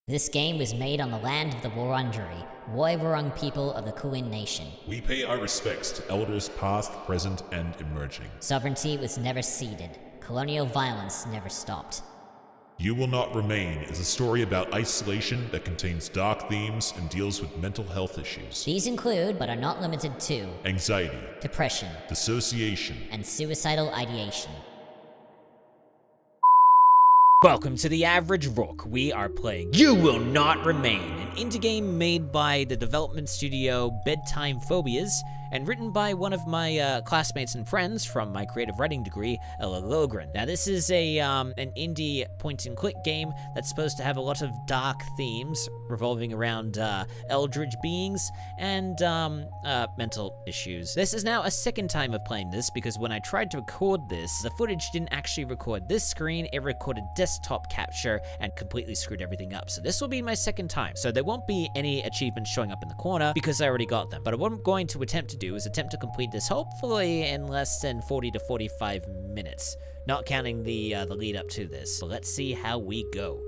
This game was made on the land of the Wurundjeri, Woiwurrung people of the Kulin Nation. We pay our respects to elders past, present, and emerging. Sovereignty was never ceded. Colonial violence never stopped. You Will Not Remain is a story about isolation that contains dark themes and deals with mental health issues. These include, but are not limited to, anxiety, depression, dissociation, and suicidal ideation. Welcome to The Average Rook. We are playing You Will Not Remain, an indie game made by the development studio Bedtime Phobias and written by one of my classmates and friends from my creative writing degree, Lowgren. Now this is an indie point-and-click game that's supposed to have a lot of dark themes revolving around eldritch beings and mental issues. This is now a second time of playing this because when I tried to record this, the footage didn't actually record this screen, it recorded desktop capture and completely screwed everything up. So this will be my second time. So there won't be any achievements showing up in the corner because I already got them. But what I'm going to attempt to do is attempt to complete this hopefully in less than 40 to 45 minutes, not counting the lead up to this. So let's see how we go.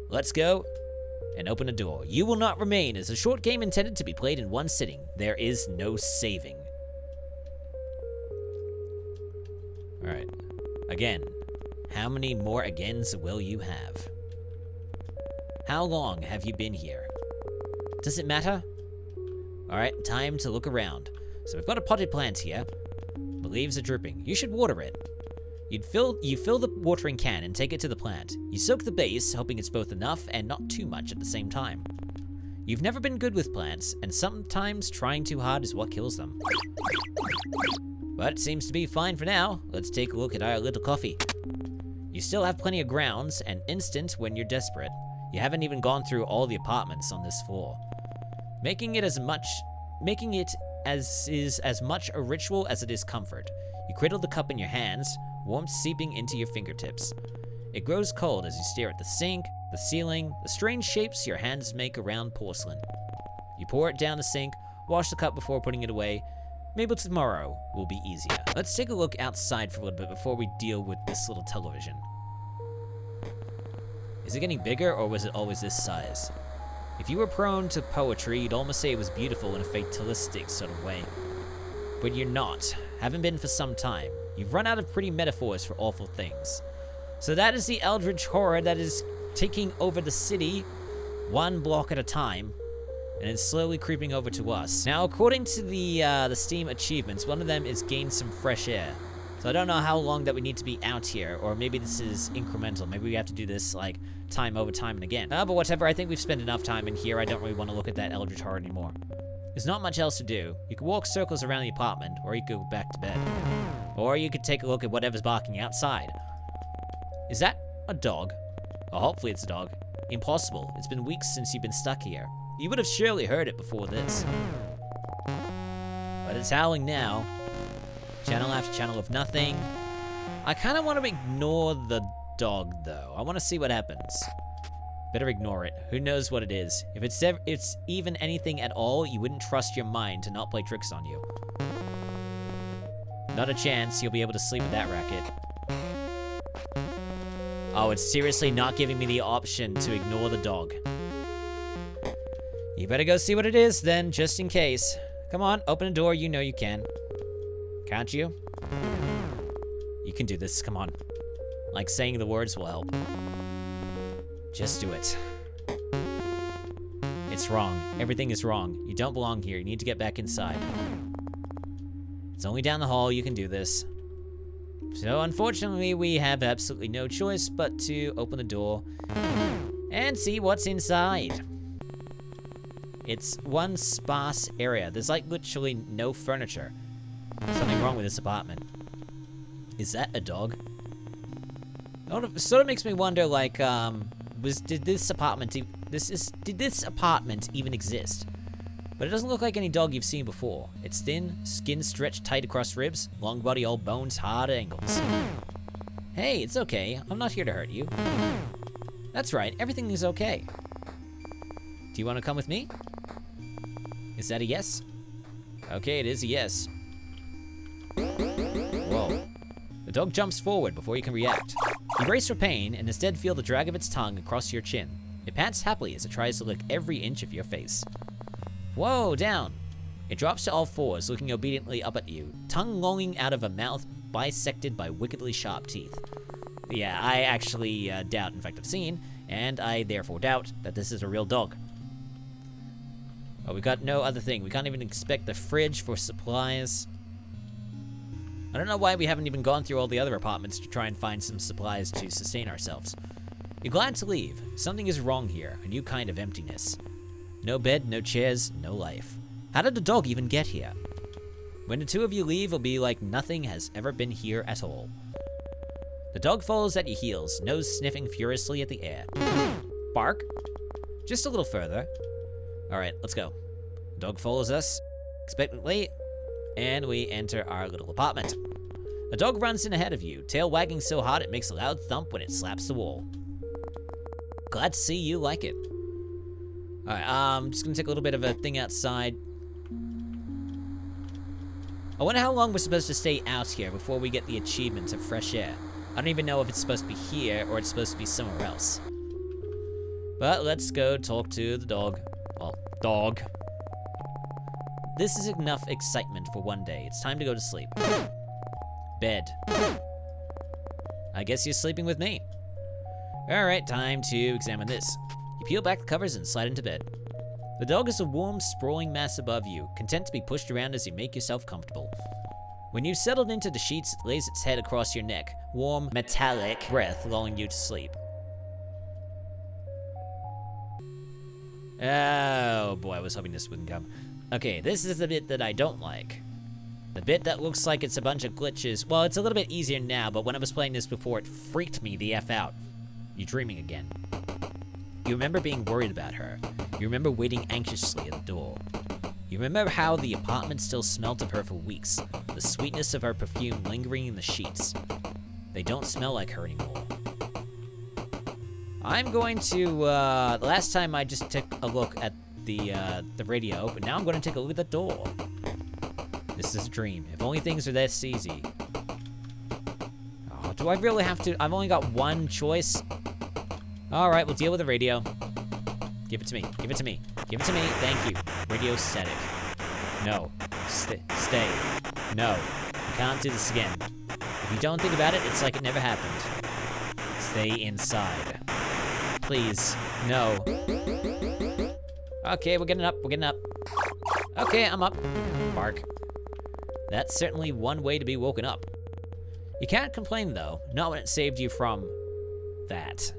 Let's go and open a door. You Will Not Remain is a short game intended to be played in one sitting. There is no saving. All right, again. How many more agains will you have? How long have you been here? Does it matter? All right, time to look around. So we've got a potted plant here. The leaves are drooping. You should water it. You fill the watering can and take it to the plant. You soak the base, hoping it's both enough and not too much at the same time. You've never been good with plants, and sometimes trying too hard is what kills them. But it seems to be fine for now. Let's take a look at our little coffee. You still have plenty of grounds and instant when you're desperate. You haven't even gone through all the apartments on this floor. Making it as much a ritual as it is comfort. You cradle the cup in your hands, warmth seeping into your fingertips. It grows cold as you stare at the sink, the ceiling, the strange shapes your hands make around porcelain. You pour it down the sink, wash the cup before putting it away. Maybe tomorrow will be easier. Let's take a look outside for a little bit before we deal with this little television. Is it getting bigger, or was it always this size? If you were prone to poetry, you'd almost say it was beautiful in a fatalistic sort of way. But you're not. Haven't been for some time. You've run out of pretty metaphors for awful things. So that is the eldritch horror that is taking over the city, one block at a time, and it's slowly creeping over to us. Now, according to the Steam achievements, one of them is gain some fresh air. So I don't know how long that we need to be out here, or maybe this is incremental. Maybe we have to do this, like, time over time and again. But whatever, I think we've spent enough time in here. I don't really want to look at that eldritch horror anymore. There's not much else to do. You could walk circles around the apartment, or you could go back to bed. Or you could take a look at whatever's barking outside. Is that a dog? Or hopefully it's a dog. Impossible. It's been weeks since you've been stuck here. You would have surely heard it before this. But it's howling now. Channel after channel of nothing. I kind of want to ignore the dog, though. I want to see what happens. Better ignore it. Who knows what it is. If it's even anything at all, you wouldn't trust your mind to not play tricks on you. Not a chance you'll be able to sleep with that racket. Oh, it's seriously not giving me the option to ignore the dog. You better go see what it is then, just in case. Come on, open a door, you know you can. Can't you? You can do this, come on. Like saying the words will help. Just do it. It's wrong. Everything is wrong. You don't belong here. You need to get back inside. It's only down the hall, you can do this. So unfortunately, we have absolutely no choice but to open the door and see what's inside. It's one sparse area. There's like literally no furniture. Something wrong with this apartment. Is that a dog? It sort of makes me wonder, like, did this apartment even exist? But it doesn't look like any dog you've seen before. It's thin, skin stretched tight across ribs, long body, all bones, hard angles. Hey, it's okay. I'm not here to hurt you. That's right, everything is okay. Do you want to come with me? Is that a yes? Okay, it is a yes. Whoa. The dog jumps forward before you can react. You brace for pain and instead feel the drag of its tongue across your chin. It pants happily as it tries to lick every inch of your face. Whoa, down! It drops to all fours, looking obediently up at you, tongue lolling out of a mouth bisected by wickedly sharp teeth. Yeah, I actually doubt, in fact I've seen, and I therefore doubt that this is a real dog. Oh, we got no other thing. We can't even inspect the fridge for supplies. I don't know why we haven't even gone through all the other apartments to try and find some supplies to sustain ourselves. You're glad to leave. Something is wrong here, a new kind of emptiness. No bed, no chairs, no life. How did the dog even get here? When the two of you leave, it'll be like nothing has ever been here at all. The dog follows at your heels, nose sniffing furiously at the air. Bark? Just a little further. Alright, let's go. The dog follows us, expectantly, and we enter our little apartment. The dog runs in ahead of you, tail wagging so hard it makes a loud thump when it slaps the wall. Glad to see you like it. Alright, I'm just gonna take a little bit of a thing outside. I wonder how long we're supposed to stay out here before we get the achievement of fresh air. I don't even know if it's supposed to be here or it's supposed to be somewhere else. But let's go talk to the dog. Well, dog. This is enough excitement for one day. It's time to go to sleep. Bed. I guess you're sleeping with me. Alright, time to examine this. You peel back the covers and slide into bed. The dog is a warm, sprawling mass above you, content to be pushed around as you make yourself comfortable. When you've settled into the sheets, it lays its head across your neck, warm, metallic breath lulling you to sleep. Oh boy, I was hoping this wouldn't come. Okay, this is the bit that I don't like. The bit that looks like it's a bunch of glitches. Well, it's a little bit easier now, but when I was playing this before, it freaked me the F out. You're dreaming again. You remember being worried about her. You remember waiting anxiously at the door. You remember how the apartment still smelt of her for weeks, the sweetness of her perfume lingering in the sheets. They don't smell like her anymore. I'm going to, the last time I just took a look at the radio, but now I'm going to take a look at the door. This is a dream. If only things are this easy. Oh, do I really have to? I've only got one choice. Alright, we'll deal with the radio. Give it to me. Give it to me. Give it to me. Thank you. Radio static. No. Stay. No. You can't do this again. If you don't think about it, it's like it never happened. Stay inside. Please. No. Okay, we're getting up. We're getting up. Okay, I'm up. Bark. That's certainly one way to be woken up. You can't complain, though. Not when it saved you from that.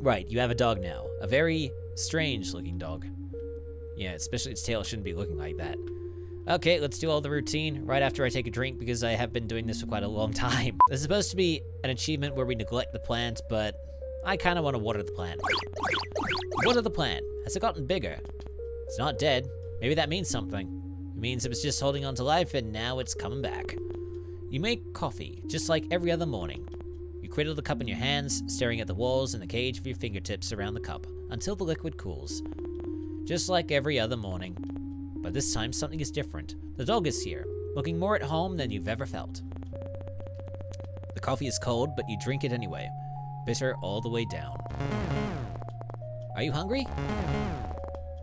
Right, you have a dog now. A very strange-looking dog. Yeah, especially its tail shouldn't be looking like that. Okay, let's do all the routine right after I take a drink because I have been doing this for quite a long time. There's supposed to be an achievement where we neglect the plant, but I kind of want to water the plant. Water the plant. Has it gotten bigger? It's not dead. Maybe that means something. It means it was just holding on to life and now it's coming back. You make coffee, just like every other morning. You cradle the cup in your hands, staring at the walls and the cage of your fingertips around the cup, until the liquid cools. Just like every other morning. But this time something is different. The dog is here, looking more at home than you've ever felt. The coffee is cold, but you drink it anyway. Bitter all the way down. Are you hungry?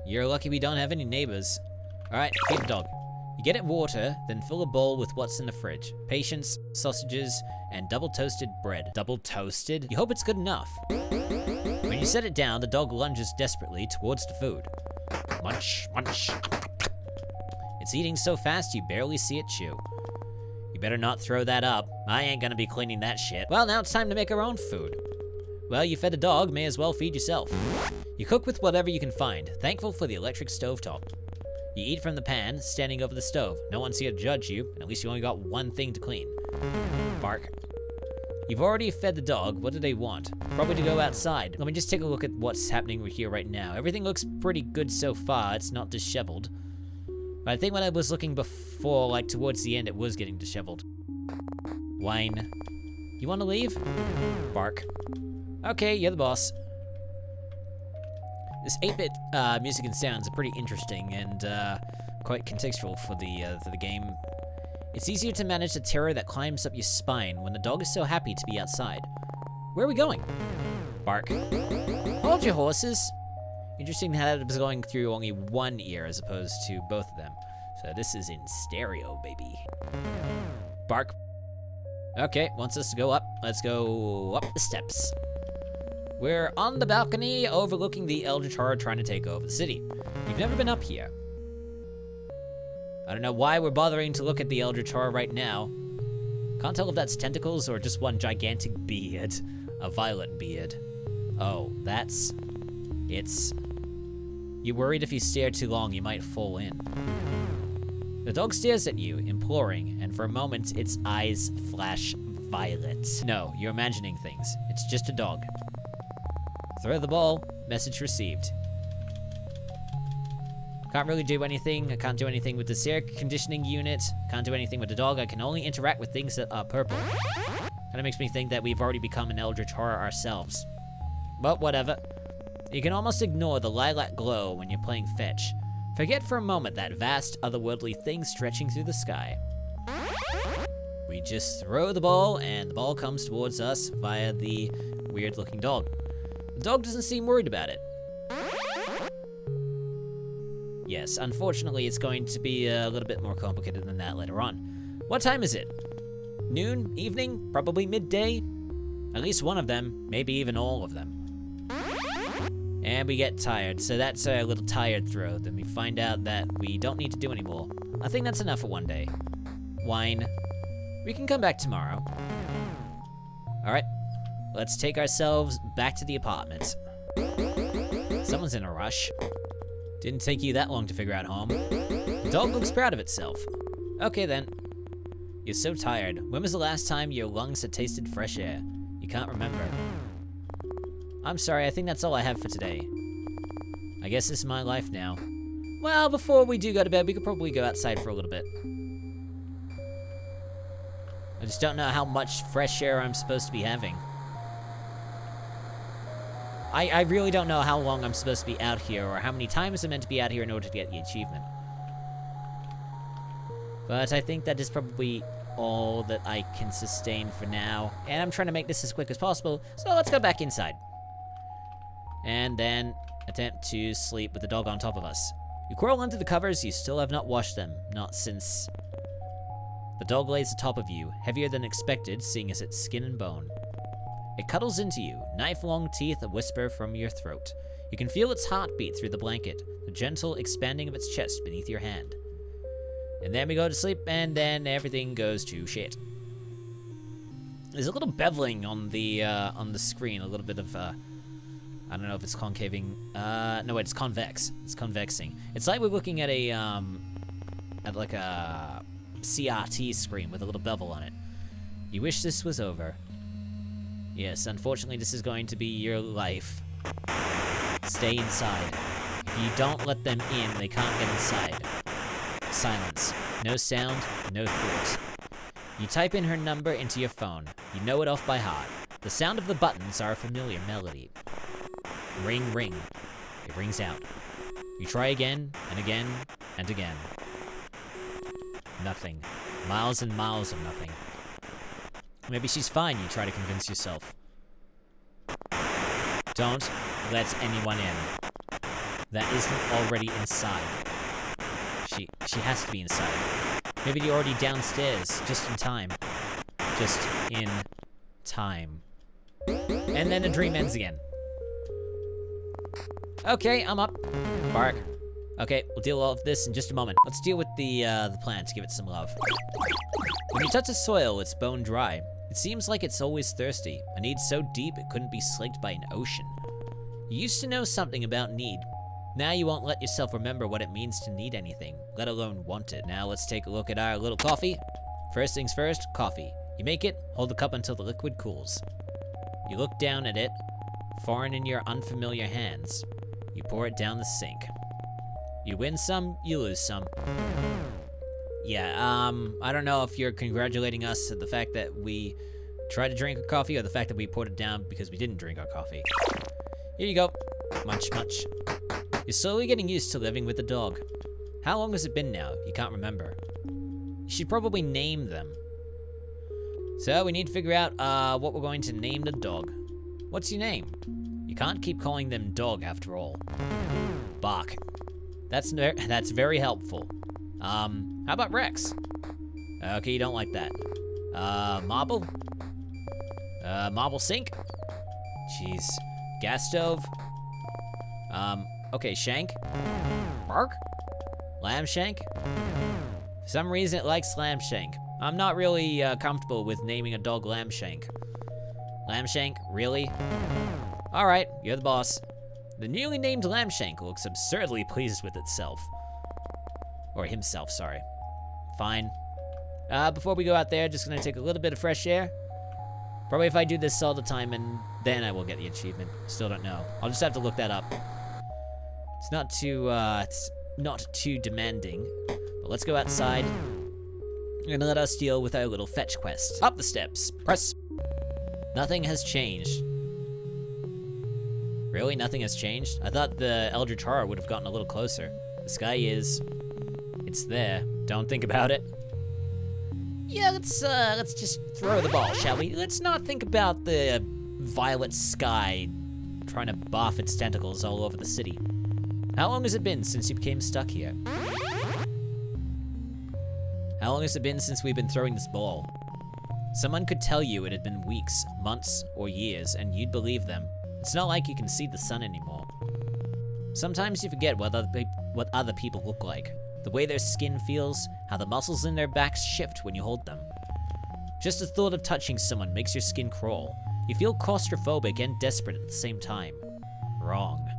You're lucky we don't have any neighbors. Alright, feed the dog. You get it water, then fill a bowl with what's in the fridge. Patience, sausages, and double-toasted bread. Double-toasted? You hope it's good enough. When you set it down, the dog lunges desperately towards the food. Munch, munch. It's eating so fast you barely see it chew. You better not throw that up. I ain't gonna be cleaning that shit. Well, now it's time to make our own food. Well, you fed a dog, may as well feed yourself. You cook with whatever you can find, thankful for the electric stovetop. You eat from the pan, standing over the stove. No one's here to judge you, and at least you only got one thing to clean. Bark. You've already fed the dog. What do they want? Probably to go outside. Let me just take a look at what's happening here right now. Everything looks pretty good so far. It's not disheveled. But I think when I was looking before, like towards the end, it was getting disheveled. Whine. You want to leave? Bark. Okay, you're the boss. This 8-bit music and sounds are pretty interesting and quite contextual for the game. It's easier to manage the terror that climbs up your spine when the dog is so happy to be outside. Where are we going? Bark. Hold your horses. Interesting how it was going through only one ear as opposed to both of them. So this is in stereo, baby. Bark. Okay, wants us to go up. Let's go up the steps. We're on the balcony overlooking the Eldritch Horror trying to take over the city. You've never been up here. I don't know why we're bothering to look at the Eldritch Horror right now. Can't tell if that's tentacles or just one gigantic beard. A violet beard. Oh, it's... You're worried if you stare too long, you might fall in. The dog stares at you, imploring, and for a moment, its eyes flash violet. No, you're imagining things. It's just a dog. Throw the ball. Message received. Can't really do anything. I can't do anything with this air conditioning unit. Can't do anything with the dog. I can only interact with things that are purple. Kinda makes me think that we've already become an Eldritch Horror ourselves. But whatever. You can almost ignore the lilac glow when you're playing fetch. Forget for a moment that vast, otherworldly thing stretching through the sky. We just throw the ball, and the ball comes towards us via the weird-looking dog. The dog doesn't seem worried about it. Yes, unfortunately, it's going to be a little bit more complicated than that later on. What time is it? Noon? Evening? Probably midday? At least one of them, maybe even all of them. And we get tired, so that's a little tired throw. Then we find out that we don't need to do anymore. I think that's enough for one day. Wine. We can come back tomorrow. Alright, let's take ourselves back to the apartment. Someone's in a rush. Didn't take you that long to figure out home. The dog looks proud of itself. Okay then. You're so tired. When was the last time your lungs had tasted fresh air? You can't remember. I'm sorry, I think that's all I have for today. I guess this is my life now. Well, before we do go to bed, we could probably go outside for a little bit. I just don't know how much fresh air I'm supposed to be having. I really don't know how long I'm supposed to be out here, or how many times I'm meant to be out here in order to get the achievement. But I think that is probably all that I can sustain for now. And I'm trying to make this as quick as possible, so let's go back inside. And then attempt to sleep with the dog on top of us. You crawl under the covers, you still have not washed them. Not since... The dog lays atop of you, heavier than expected, seeing as it's skin and bone. It cuddles into you, knife-long teeth a whisper from your throat. You can feel its heartbeat through the blanket, the gentle expanding of its chest beneath your hand. And then we go to sleep, and then everything goes to shit. There's a little beveling on the screen, a little bit of, I don't know if it's concaving. No, it's convex. It's convexing. It's like we're looking at at like a CRT screen with a little bevel on it. You wish this was over. Yes, unfortunately, this is going to be your life. Stay inside. If you don't let them in, they can't get inside. Silence. No sound, no thought. You type in her number into your phone. You know it off by heart. The sound of the buttons are a familiar melody. Ring, ring. It rings out. You try again, and again, and again. Nothing. Miles and miles of nothing. Maybe she's fine, you try to convince yourself. Don't let anyone in. That isn't already inside. She has to be inside. Maybe you're already downstairs, just in time. Just in time. And then the dream ends again. Okay, I'm up. Bark. Okay, we'll deal with all of this in just a moment. Let's deal with the plant, give it some love. When you touch the soil, it's bone dry. It seems like it's always thirsty, a need so deep it couldn't be slaked by an ocean. You used to know something about need. Now you won't let yourself remember what it means to need anything, let alone want it. Now let's take a look at our little coffee. First things first, coffee. You make it, hold the cup until the liquid cools. You look down at it, foreign in your unfamiliar hands. You pour it down the sink. You win some, you lose some. Yeah, I don't know if you're congratulating us at the fact that we tried to drink our coffee or the fact that we poured it down because we didn't drink our coffee. Here you go. Munch, munch. You're slowly getting used to living with the dog. How long has it been now? You can't remember. You should probably name them. So we need to figure out what we're going to name the dog. What's your name? You can't keep calling them dog after all. Bark. That's very helpful. How about Rex? Okay, you don't like that. Marble? Marble sink? Jeez. Gas stove? Okay, Shank? Bark? Lamb Shank? For some reason it likes Lamb Shank. I'm not really comfortable with naming a dog Lamb Shank. Lamb Shank, really? Alright, you're the boss. The newly named Lamb Shank looks absurdly pleased with itself. Or himself, sorry. Fine. Before we go out there, just gonna take a little bit of fresh air. Probably if I do this all the time, and then I will get the achievement. Still don't know. I'll just have to look that up. It's not too demanding. But let's go outside and let us deal with our little fetch quest. Up the steps. Press. Nothing has changed. Really? Nothing has changed? I thought the Eldritch Horror would have gotten a little closer. The sky is... It's there. Don't think about it. Yeah, let's just throw the ball, shall we? Let's not think about the violet sky trying to barf its tentacles all over the city. How long has it been since you became stuck here? How long has it been since we've been throwing this ball? Someone could tell you it had been weeks, months, or years, and you'd believe them. It's not like you can see the sun anymore. Sometimes you forget what other people look like, the way their skin feels, how the muscles in their backs shift when you hold them. Just the thought of touching someone makes your skin crawl. You feel claustrophobic and desperate at the same time. Wrong.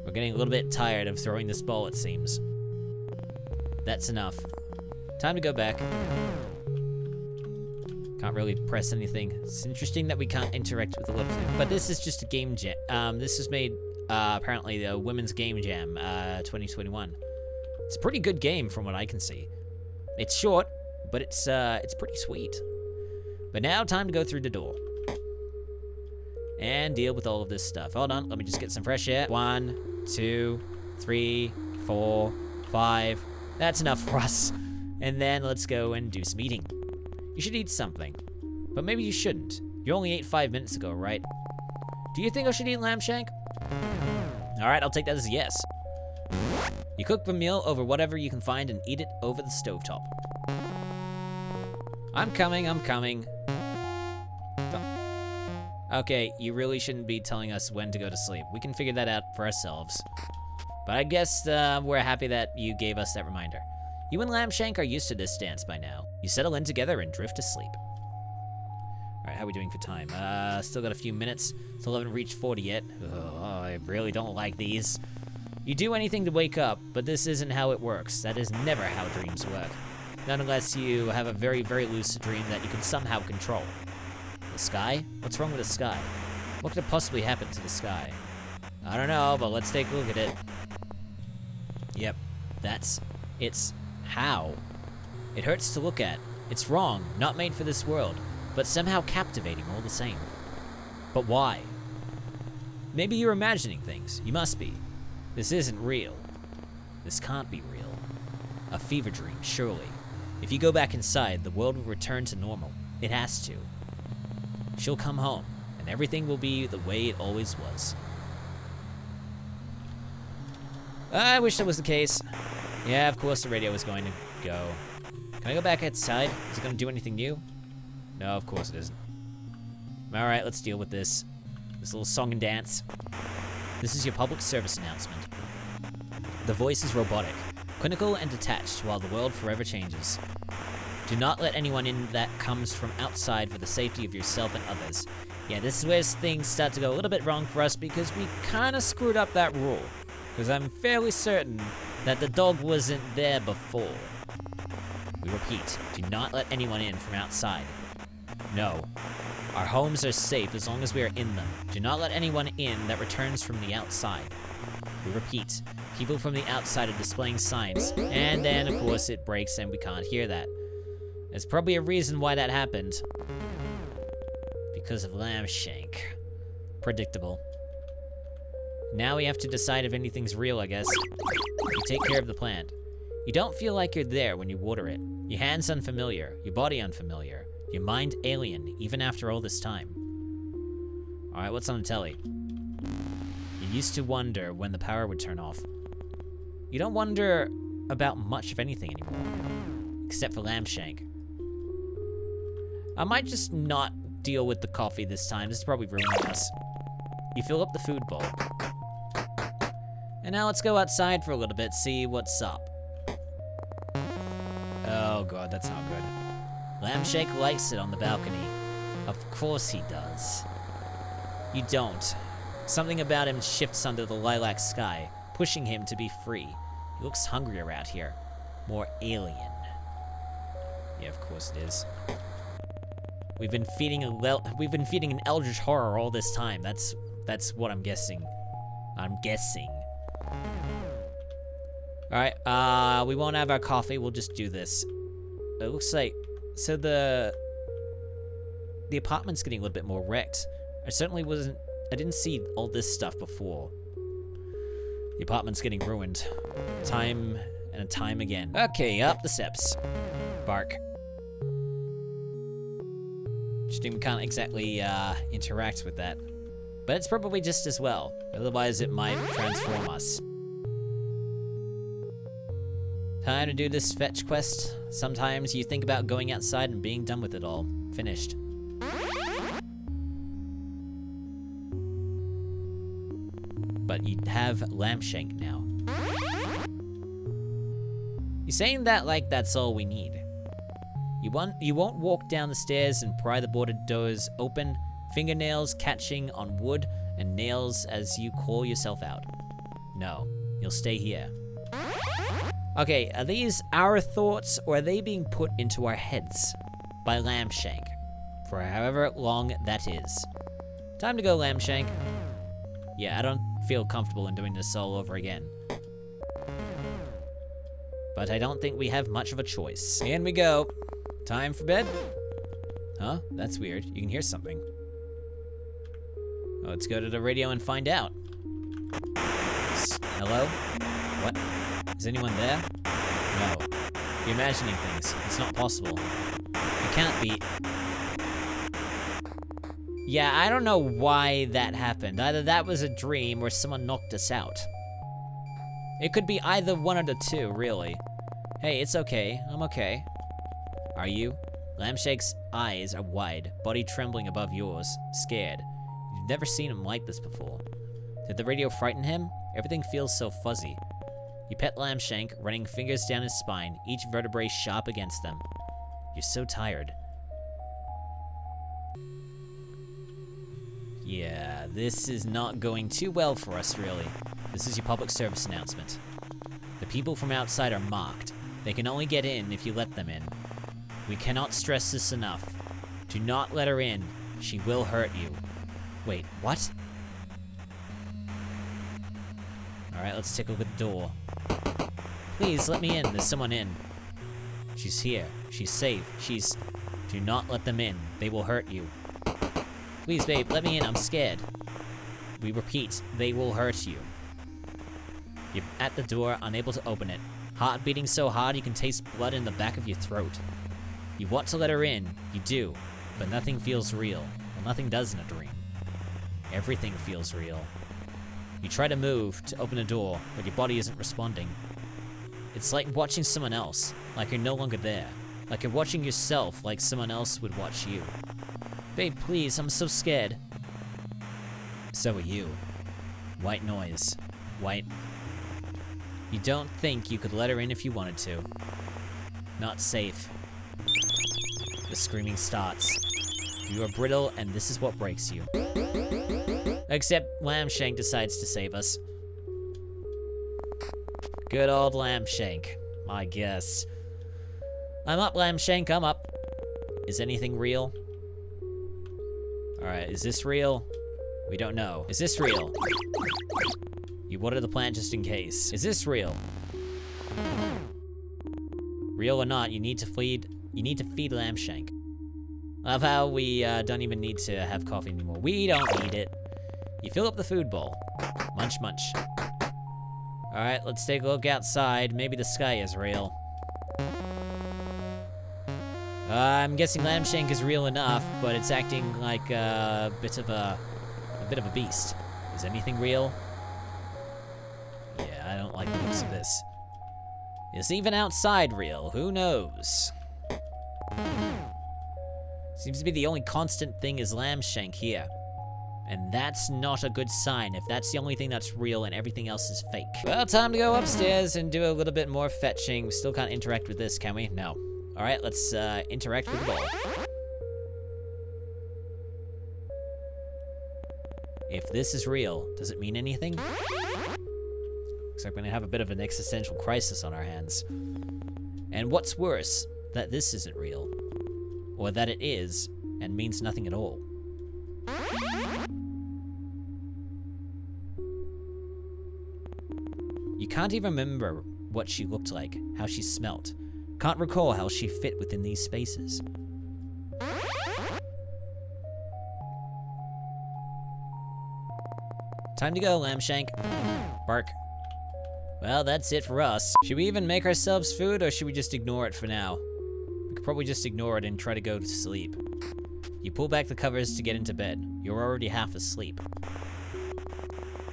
We're getting a little bit tired of throwing this ball, it seems. That's enough. Time to go back. Can't really press anything. It's interesting that we can't interact with a lot of things. But this is just a game jam. This was made, apparently, the Women's Game Jam, 2021. It's a pretty good game from what I can see. It's short, but it's pretty sweet. But now, time to go through the door. And deal with all of this stuff. Hold on, let me just get some fresh air. 1, 2, 3, 4, 5. That's enough for us. And then let's go and do some eating. You should eat something. But maybe you shouldn't. You only ate 5 minutes ago, right? Do you think I should eat lamb shank? Alright, I'll take that as a yes. You cook the meal over whatever you can find and eat it over the stovetop. I'm coming. Okay, you really shouldn't be telling us when to go to sleep. We can figure that out for ourselves. But I guess we're happy that you gave us that reminder. You and Lambshank are used to this dance by now. You settle in together and drift to sleep. Alright, how are we doing for time? Still got a few minutes. Still haven't reached 40 yet. Oh, I really don't like these. You do anything to wake up, but this isn't how it works. That is never how dreams work. Not unless you have a very, very lucid dream that you can somehow control. The sky? What's wrong with the sky? What could possibly happen to the sky? I don't know, but let's take a look at it. Yep, it's how. It hurts to look at. It's wrong, not made for this world, but somehow captivating all the same. But why? Maybe you're imagining things. You must be. This isn't real. This can't be real. A fever dream, surely. If you go back inside, the world will return to normal. It has to. She'll come home, and everything will be the way it always was. I wish that was the case. Yeah, of course the radio is going to go. Can I go back outside? Is it going to do anything new? No, of course it isn't. Alright, let's deal with this. This little song and dance. This is your public service announcement. The voice is robotic, clinical and detached while the world forever changes. Do not let anyone in that comes from outside for the safety of yourself and others. Yeah, this is where things start to go a little bit wrong for us because we kind of screwed up that rule. Because I'm fairly certain that the dog wasn't there before. We repeat, do not let anyone in from outside. No. Our homes are safe as long as we are in them. Do not let anyone in that returns from the outside. We repeat, people from the outside are displaying signs, and then of course it breaks and we can't hear that. There's probably a reason why that happened. Because of Lambshank. Predictable. Now we have to decide if anything's real, I guess. You take care of the plant. You don't feel like you're there when you water it. Your hands unfamiliar, your body unfamiliar, your mind alien, even after all this time. Alright, what's on the telly? You used to wonder when the power would turn off. You don't wonder about much of anything anymore. Except for lamb shank. I might just not deal with the coffee this time. This is probably ruining us. You fill up the food bowl. And now let's go outside for a little bit, see what's up. Oh god, that's not good. Lamshank likes it on the balcony. Of course he does. You don't. Something about him shifts under the lilac sky, pushing him to be free. He looks hungrier out here. More alien. Yeah, of course it is. We've been feeding an eldritch horror all this time. That's what I'm guessing. Alright, we won't have our coffee, we'll just do this. It looks like, so the apartment's getting a little bit more wrecked. I didn't see all this stuff before. The apartment's getting ruined. Time and time again. Okay, up the steps. Bark. We can't exactly interact with that. But it's probably just as well. Otherwise it might transform us. Time to do this fetch quest. Sometimes you think about going outside and being done with it all. Finished. But you have Lamshank now. You're saying that like that's all we need. You won't walk down the stairs and pry the boarded doors open, fingernails catching on wood and nails as you claw yourself out. No, you'll stay here. Okay, are these our thoughts, or are they being put into our heads by Lamshank? For however long that is. Time to go, Lamshank. Yeah, I don't feel comfortable in doing this all over again. But I don't think we have much of a choice. In we go. Time for bed? Huh? That's weird. You can hear something. Let's go to the radio and find out. Hello? What? Is anyone there? No. You're imagining things. It's not possible. It can't be. Yeah, I don't know why that happened. Either that was a dream or someone knocked us out. It could be either one of the two, really. Hey, it's okay. I'm okay. Are you? Lamshank's eyes are wide, body trembling above yours, scared. You've never seen him like this before. Did the radio frighten him? Everything feels so fuzzy. You pet Lamshank, running fingers down his spine, each vertebrae sharp against them. You're so tired. Yeah, this is not going too well for us, really. This is your public service announcement. The people from outside are mocked. They can only get in if you let them in. We cannot stress this enough. Do not let her in. She will hurt you. Wait, what? Alright, let's take a look at the door. Please, let me in. There's someone in. She's here. She's safe. Do not let them in. They will hurt you. Please, babe, let me in. I'm scared. We repeat, they will hurt you. You're at the door, unable to open it. Heart beating so hard you can taste blood in the back of your throat. You want to let her in, you do, but nothing feels real. Well, nothing does in a dream. Everything feels real. You try to move to open a door, but your body isn't responding. It's like watching someone else, like you're no longer there. Like you're watching yourself like someone else would watch you. Babe, please, I'm so scared. So are you. White noise. White. You don't think you could let her in if you wanted to. Not safe. The screaming starts. You are brittle, and this is what breaks you. Except Lamshank decides to save us. Good old Lamshank, I guess. I'm up, Lamshank, I'm up. Is anything real? Alright, is this real? We don't know. Is this real? You water the plant just in case. Is this real? Real or not, you need to feed Lamshank. Love how we don't even need to have coffee anymore. We don't need it. You fill up the food bowl. Munch, munch. Alright, let's take a look outside. Maybe the sky is real. I'm guessing Lamshank is real enough, but it's acting like a bit of a bit of a beast. Is anything real? Yeah, I don't like the looks of this. Is even outside real? Who knows? Seems to be the only constant thing is Lambshank here. And that's not a good sign if that's the only thing that's real and everything else is fake. Well, time to go upstairs and do a little bit more fetching. We still can't interact with this, can we? No. Alright, let's interact with the ball. If this is real, does it mean anything? Looks like we're gonna have a bit of an existential crisis on our hands. And what's worse, that this isn't real. Or that it is, and means nothing at all. You can't even remember what she looked like, how she smelt. Can't recall how she fit within these spaces. Time to go, Lambshank. Bark. Well, that's it for us. Should we even make ourselves food, or should we just ignore it for now? We could probably just ignore it and try to go to sleep. You pull back the covers to get into bed. You're already half asleep.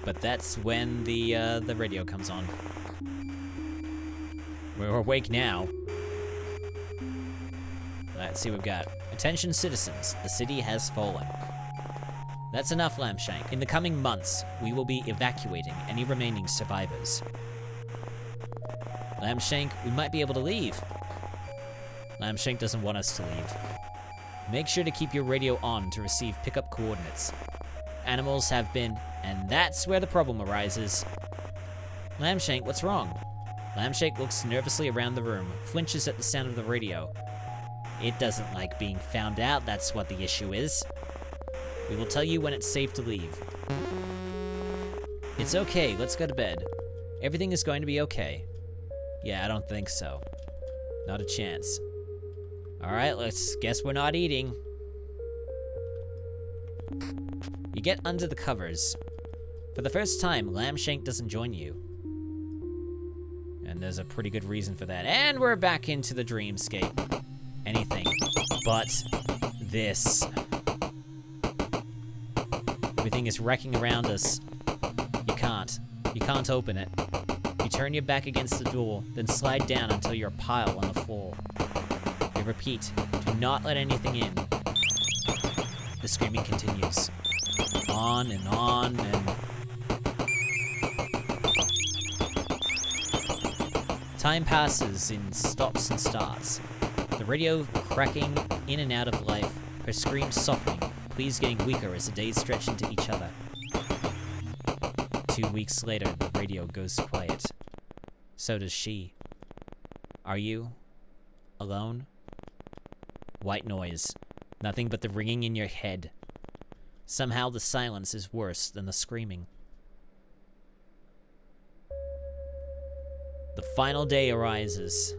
But that's when the radio comes on. We're awake now. Let's see what we've got. Attention citizens, the city has fallen. That's enough, Lambshank. In the coming months, we will be evacuating any remaining survivors. Lambshank, we might be able to leave. Lambshank doesn't want us to leave. Make sure to keep your radio on to receive pickup coordinates. Animals have been, and that's where the problem arises. Lambshank, what's wrong? Lambshank looks nervously around the room, flinches at the sound of the radio. It doesn't like being found out, that's what the issue is. We will tell you when it's safe to leave. It's okay, let's go to bed. Everything is going to be okay. Yeah, I don't think so. Not a chance. Alright, let's guess we're not eating. You get under the covers. For the first time, Lambshank doesn't join you. And there's a pretty good reason for that. And we're back into the dreamscape. Anything but this. Everything is wrecking around us. You can't open it. You turn your back against the door, then slide down until you're a pile on the floor. You repeat, do not let anything in. The screaming continues. On and on and... Time passes in stops and starts. The radio cracking in and out of life, her screams softening, pleas getting weaker as the days stretch into each other. 2 weeks later, the radio goes quiet. So does she. Are you alone? White noise. Nothing but the ringing in your head. Somehow the silence is worse than the screaming. The final day arises.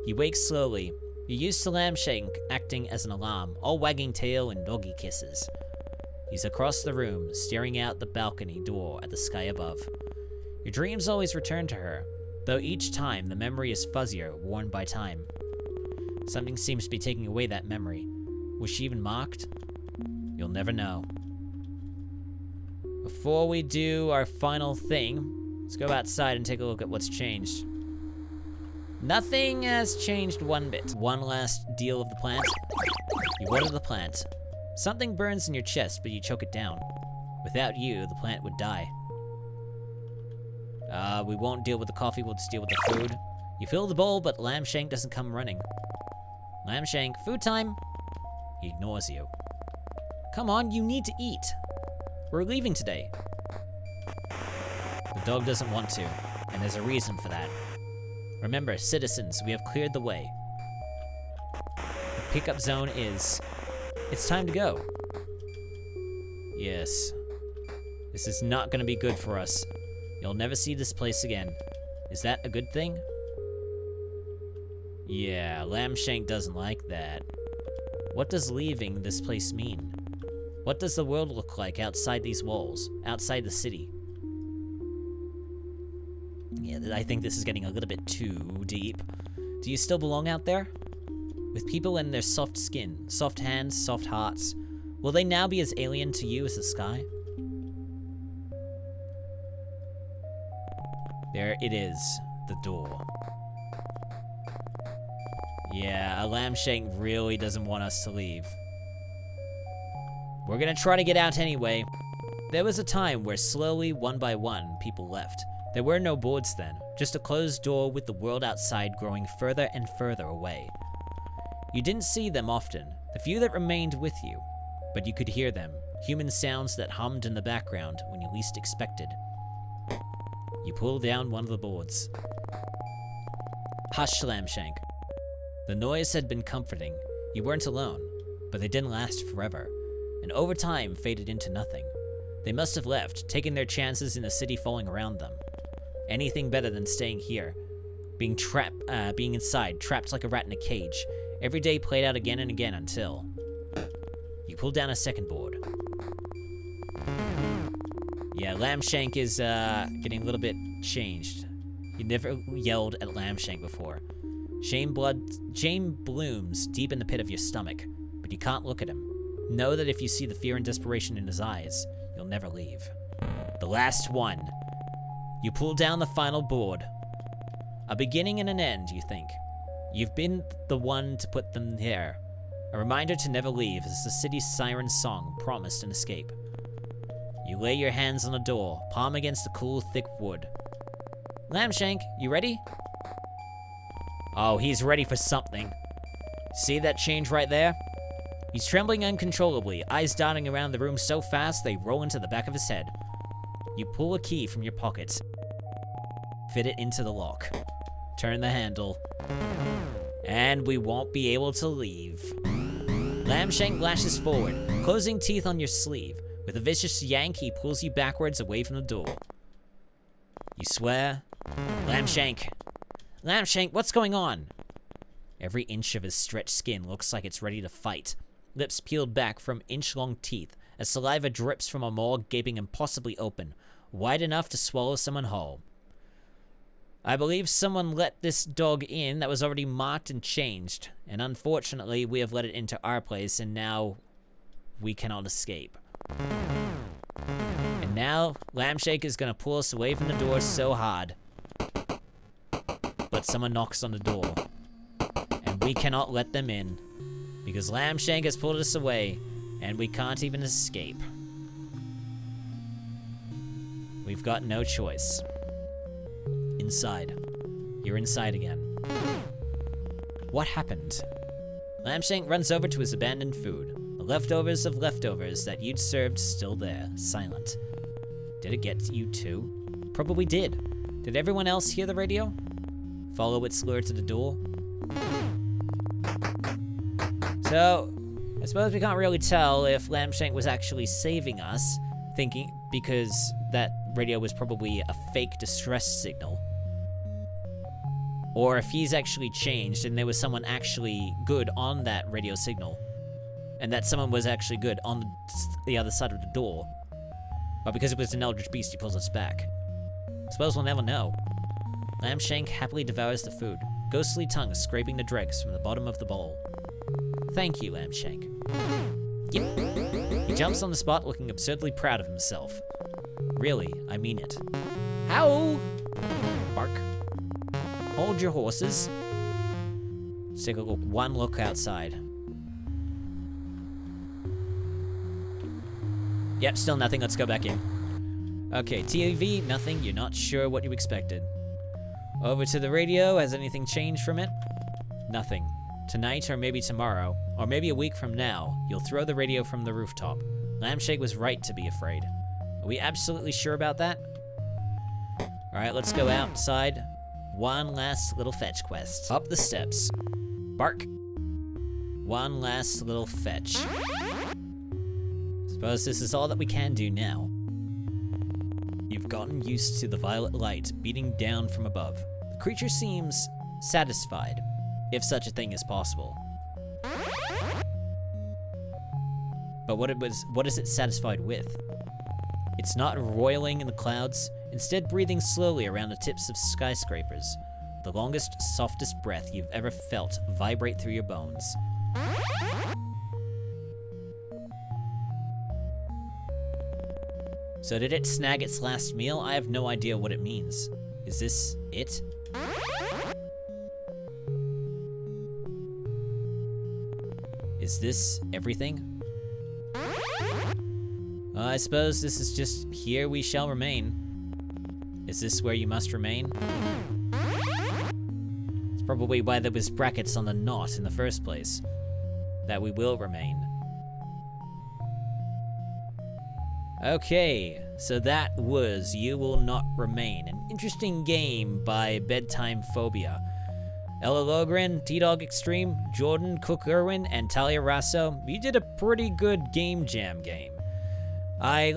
You wake slowly. You're used to Lambshank acting as an alarm, all wagging tail and doggy kisses. He's across the room, staring out the balcony door at the sky above. Your dreams always return to her, though each time the memory is fuzzier, worn by time. Something seems to be taking away that memory. Was she even marked? You'll never know. Before we do our final thing, let's go outside and take a look at what's changed. Nothing has changed one bit. One last deal of the plant. You water the plant. Something burns in your chest, but you choke it down. Without you, the plant would die. We won't deal with the coffee, we'll just deal with the food. You fill the bowl, but Lambshank doesn't come running. Lambshank, food time! He ignores you. Come on, you need to eat. We're leaving today. The dog doesn't want to, and there's a reason for that. Remember, citizens, we have cleared the way. The pickup zone is... It's time to go. Yes. This is not gonna be good for us. You'll never see this place again. Is that a good thing? Yeah, Lambshank doesn't like that. What does leaving this place mean? What does the world look like outside these walls? Outside the city? Yeah, I think this is getting a little bit too deep. Do you still belong out there? With people and their soft skin, soft hands, soft hearts, Will they now be as alien to you as the sky? There it is, the door. Yeah, a Lambshank really doesn't want us to leave. We're gonna try to get out anyway. There was a time where slowly, one by one, people left. There were no boards then, just a closed door with the world outside growing further and further away. You didn't see them often, the few that remained with you, but you could hear them, human sounds that hummed in the background when you least expected. You pulled down one of the boards. Hush, Lambshank. The noise had been comforting. You weren't alone, but they didn't last forever, and over time faded into nothing. They must have left, taking their chances in the city falling around them. Anything better than staying here, being inside, trapped like a rat in a cage. Every day played out again and again until you pulled down a second board. Yeah, Lambshank is getting a little bit changed. You never yelled at Lambshank before. Shame blooms deep in the pit of your stomach, but you can't look at him. Know that if you see the fear and desperation in his eyes, you'll never leave. The last one. You pull down the final board. A beginning and an end, you think. You've been the one to put them there. A reminder to never leave as the city's siren song promised an escape. You lay your hands on the door, palm against the cool, thick wood. Lambshank, you ready? Oh, he's ready for something. See that change right there? He's trembling uncontrollably, eyes darting around the room so fast they roll into the back of his head. You pull a key from your pocket, fit it into the lock, turn the handle, and we won't be able to leave. Lambshank lashes forward, closing teeth on your sleeve. With a vicious yank, he pulls you backwards away from the door. You swear? Lambshank! Lambshank, what's going on? Every inch of his stretched skin looks like it's ready to fight. Lips peeled back from inch-long teeth, as saliva drips from a maw gaping impossibly open, wide enough to swallow someone whole. I believe someone let this dog in that was already marked and changed, and unfortunately we have let it into our place and now we cannot escape. And now Lambshank is gonna pull us away from the door so hard. But someone knocks on the door, and we cannot let them in, because Lambshank has pulled us away, and we can't even escape. We've got no choice. Inside. You're inside again. What happened? Lambshank runs over to his abandoned food. The leftovers of leftovers that you'd served still there, silent. Did it get to you too? Probably did. Did everyone else hear the radio? Follow its lure to the door? So, I suppose we can't really tell if Lambshank was actually saving us, because that radio was probably a fake distress signal. Or if he's actually changed and there was someone actually good on that radio signal. And that someone was actually good on the other side of the door. But because it was an eldritch beast, he pulls us back. I suppose we'll never know. Lambshank happily devours the food, ghostly tongue scraping the dregs from the bottom of the bowl. Thank you, Lambshank. Yep. He jumps on the spot looking absurdly proud of himself. Really, I mean it. Howl! Bark. Hold your horses. Let's take one look outside. Yep, still nothing. Let's go back in. Okay, TV, nothing. You're not sure what you expected. Over to the radio. Has anything changed from it? Nothing. Tonight, or maybe tomorrow, or maybe a week from now, you'll throw the radio from the rooftop. Lambshank was right to be afraid. Are we absolutely sure about that? Alright, let's go outside. One last little fetch quest. Up the steps. Bark. One last little fetch. Suppose this is all that we can do now. You've gotten used to the violet light beating down from above. The creature seems satisfied, if such a thing is possible. But what is it satisfied with? It's not roiling in the clouds, instead breathing slowly around the tips of skyscrapers. The longest, softest breath you've ever felt vibrate through your bones. So did it snag its last meal? I have no idea what it means. Is this it? Is this everything? I suppose this is just here we shall remain. Is this where you must remain? It's probably why there was brackets on the knot in the first place. That we will remain. Okay, so that was You Will Not Remain, an interesting game by Bedtime Phobia. Ella Lowgren, T-Dog Extreme, Jordan, Cook-Irwin, and Talia Raso, you did a pretty good game jam game. I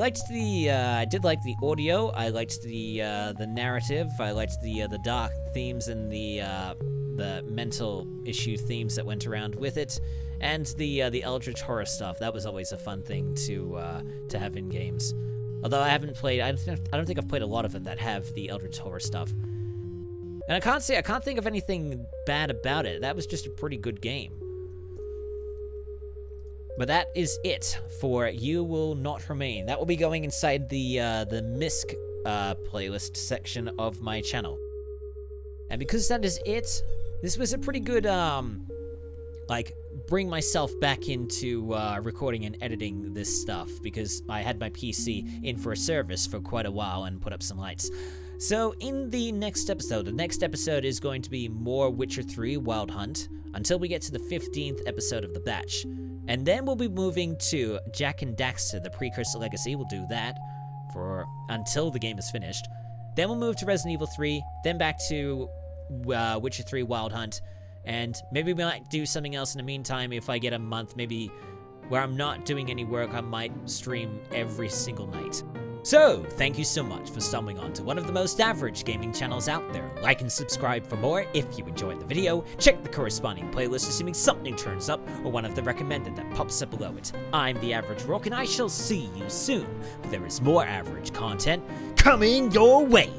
did like the audio, I liked the narrative, I liked the dark themes and the mental issue themes that went around with it, and the eldritch horror stuff. That was always a fun thing to have in games. Although I don't think I've played a lot of them that have the eldritch horror stuff. And I can't think of anything bad about it. That was just a pretty good game. But that is it for You Will Not Remain. That will be going inside the MISC playlist section of my channel. And because that is it, this was a pretty good, bring myself back into recording and editing this stuff, because I had my PC in for a service for quite a while and put up some lights. So in the next episode is going to be more Witcher 3 Wild Hunt, until we get to the 15th episode of the batch. And then we'll be moving to Jak and Daxter, the Precursor Legacy. We'll do that until the game is finished. Then we'll move to Resident Evil 3, then back to Witcher 3 Wild Hunt, and maybe we might do something else in the meantime. If I get a month, maybe where I'm not doing any work, I might stream every single night. So, thank you so much for stumbling onto one of the most average gaming channels out there. Like and subscribe for more if you enjoyed the video. Check the corresponding playlist assuming something turns up, or one of the recommended that pops up below it. I'm the Average Rook, and I shall see you soon. There is more average content coming your way.